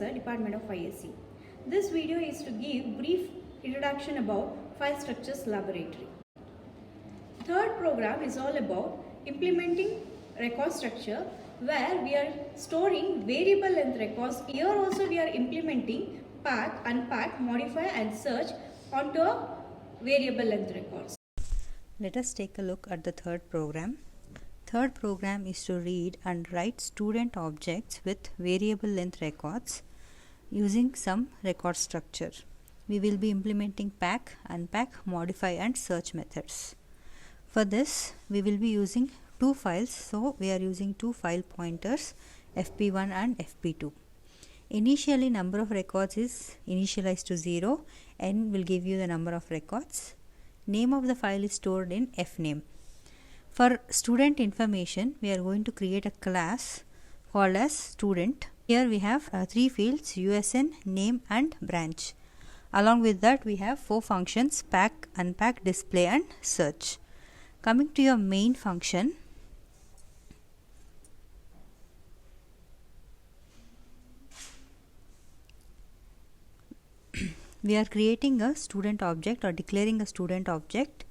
Professor, Department of ISC. This video is to give brief introduction about File Structures Laboratory. Third program is all about implementing record structure, where we are storing variable length records. Here also we are implementing pack, unpack, modify and search onto a variable length records. Let us take a look at the third program. Third program is to read and write student objects with variable length records using some record structure. We will be implementing pack, unpack, modify and search methods. For this, we will be using two files, so we are using two file pointers, FP1 and FP2. Initially, number of records is initialized to 0. N will give you the number of records. Name of the file is stored in fname. For student information, we are going to create a class called as student. Here we have three fields, USN, name and branch. Along with that, we have four functions, pack, unpack, display and search. Coming to your main function, we are creating a student object or declaring a student object.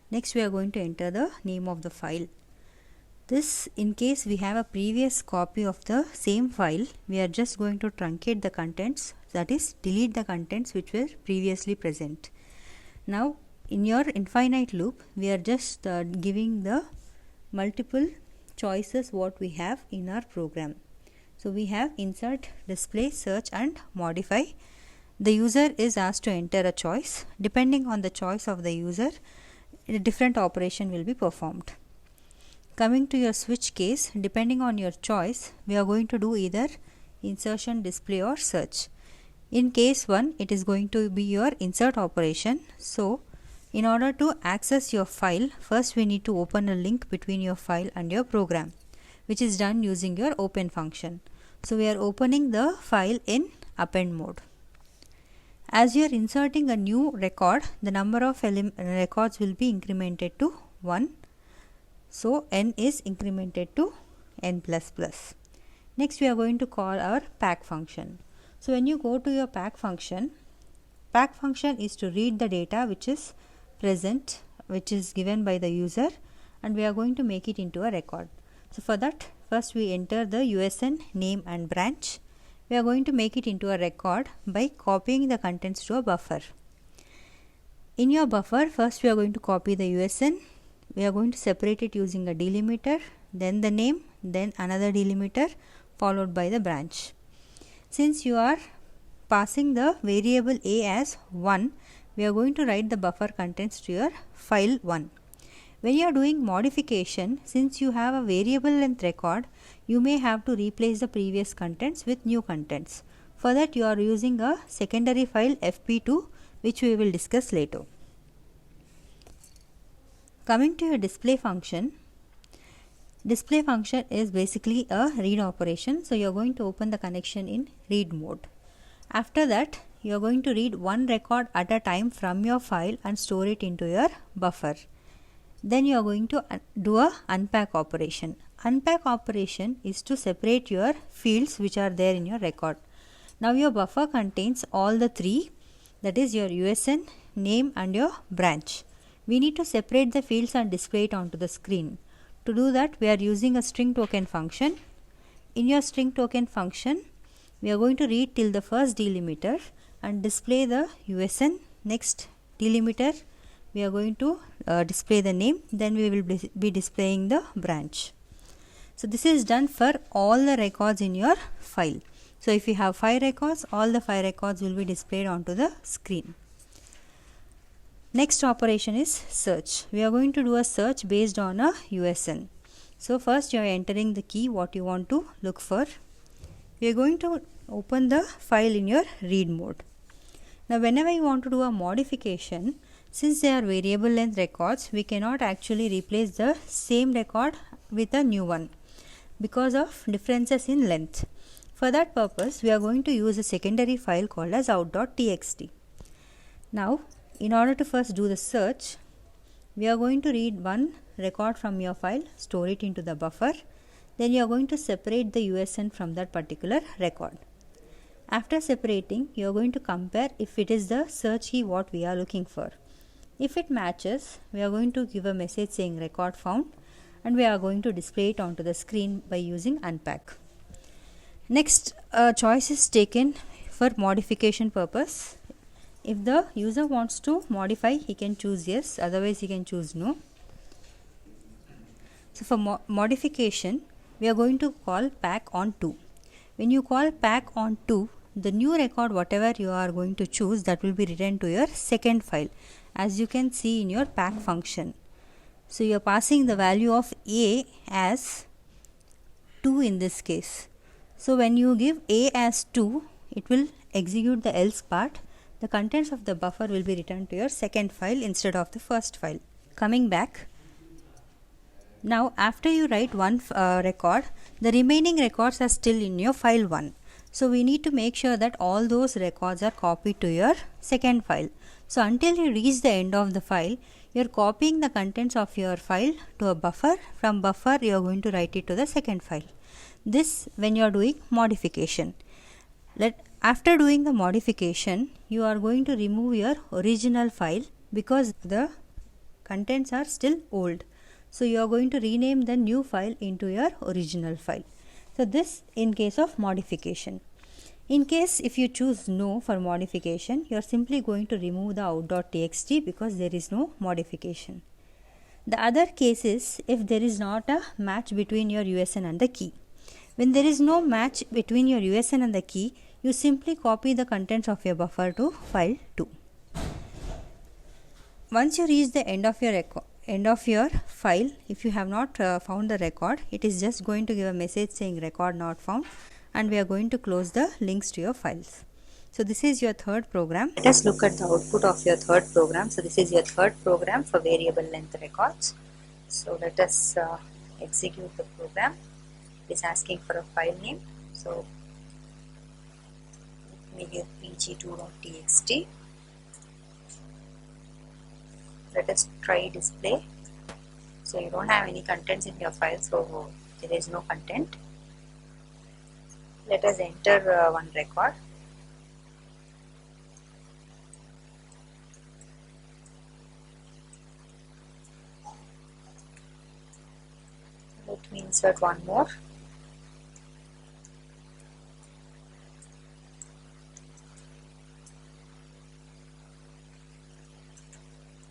Next, we are going to enter the name of the file. This, in case we have a previous copy of the same file, we are just going to truncate the contents, that is, delete the contents which were previously present. Now, in your infinite loop, we are just giving the multiple choices what we have in our program. So, we have insert, display, search and modify. The user is asked to enter a choice. Depending on the choice of the user, a different operation will be performed. Coming to your switch case, depending on your choice, we are going to do either insertion, display or search. In case 1, it is going to be your insert operation. So, in order to access your file, first we need to open a link between your file and your program, which is done using your open function. So, we are opening the file in append mode. As you are inserting a new record, the number of records will be incremented to 1. So, n is incremented to n++. Next, we are going to call our pack function. So, when you go to your pack function is to read the data which is present, which is given by the user, and we are going to make it into a record. So, for that, first we enter the USN, name and branch. We are going to make it into a record by copying the contents to a buffer. In your buffer, first we are going to copy the USN. We are going to separate it using a delimiter, then the name, then another delimiter, followed by the branch. Since you are passing the variable a as 1, we are going to write the buffer contents to your file 1. When you are doing modification, since you have a variable length record, you may have to replace the previous contents with new contents. For that, you are using a secondary file FP2, which we will discuss later. Coming to your display function is basically a read operation. So, you are going to open the connection in read mode. After that, you are going to read one record at a time from your file and store it into your buffer. Then you are going to do a unpack operation. Unpack operation is to separate your fields which are there in your record. Now your buffer contains all the three, that is your USN, name and your branch. We need to separate the fields and display it onto the screen. To do that, we are using a string token function. In your string token function, we are going to read till the first delimiter and display the USN. Next delimiter, we are going to display the name, then we will be displaying the branch. So, this is done for all the records in your file. So, if you have 5 records, all the 5 records will be displayed onto the screen. Next operation is search. We are going to do a search based on a USN. So, first you are entering the key what you want to look for. We are going to open the file in your read mode. Now, whenever you want to do a modification, since they are variable length records, we cannot actually replace the same record with a new one because of differences in length. For that purpose, we are going to use a secondary file called as out.txt. Now, in order to first do the search, we are going to read one record from your file, store it into the buffer. Then you are going to separate the USN from that particular record. After separating, you are going to compare if it is the search key what we are looking for. If it matches, we are going to give a message saying record found, and we are going to display it onto the screen by using unpack. Next, a choice is taken for modification purpose. If the user wants to modify, he can choose yes, otherwise he can choose no. So for modification, we are going to call pack on 2. When you call pack on 2, the new record whatever you are going to choose, that will be written to your second file, as you can see in your pack function. So you are passing the value of A as 2 in this case. So when you give A as 2, it will execute the else part. The contents of the buffer will be returned to your second file instead of the first file. Coming back, now after you write one record, the remaining records are still in your file 1. So we need to make sure that all those records are copied to your second file. So until you reach the end of the file, you are copying the contents of your file to a buffer. From buffer, you are going to write it to the second file. This when you are doing modification. After doing the modification, you are going to remove your original file because the contents are still old. So you are going to rename the new file into your original file. So this in case of modification. In case if you choose no for modification, you are simply going to remove the out.txt because there is no modification. The other case is if there is not a match between your USN and the key. When there is no match between your USN and the key, you simply copy the contents of your buffer to file 2. Once you reach the end of your file, if you have not found the record, it is just going to give a message saying record not found, and we are going to close the links to your files. So this is your third program. Let us look at the output of your third program. So this is your third program for variable length records. So let us execute the program. It is asking for a file name. So let me give pg2.txt. Let us try display. So you don't have any contents in your file, so there is no content. Let us enter one record. Let me insert one more.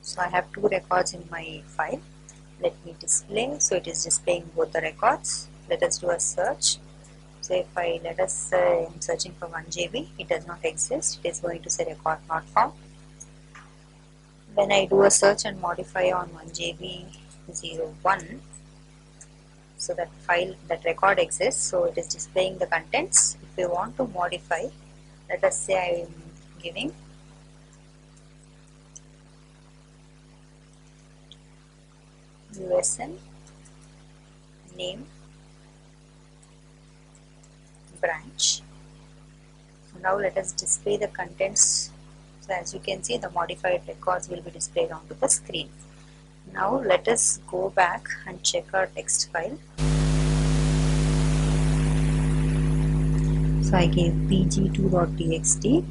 So I have 2 records in my file. Let me display. So it is displaying both the records. Let us do a search. So if let us say I'm searching for 1 GB, it does not exist. It is going to say record not found. When I do a search and modify on 1 GB 01, so that record exists, so it is displaying the contents. If we want to modify, let us say I am giving USN name branch. So now let us display the contents. So as you can see, the modified records will be displayed onto the screen. Now let us go back and check our text file. So I gave pg2.txt.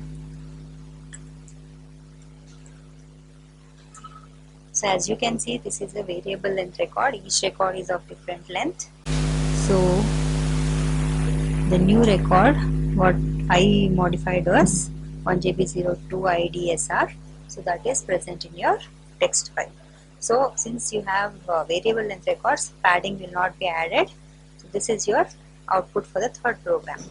So as you can see, this is a variable length record. Each record is of different length. So the new record what I modified was 1 GB 02 IDSR. So that is present in your text file. So since you have variable length records, padding will not be added. So this is your output for the third program.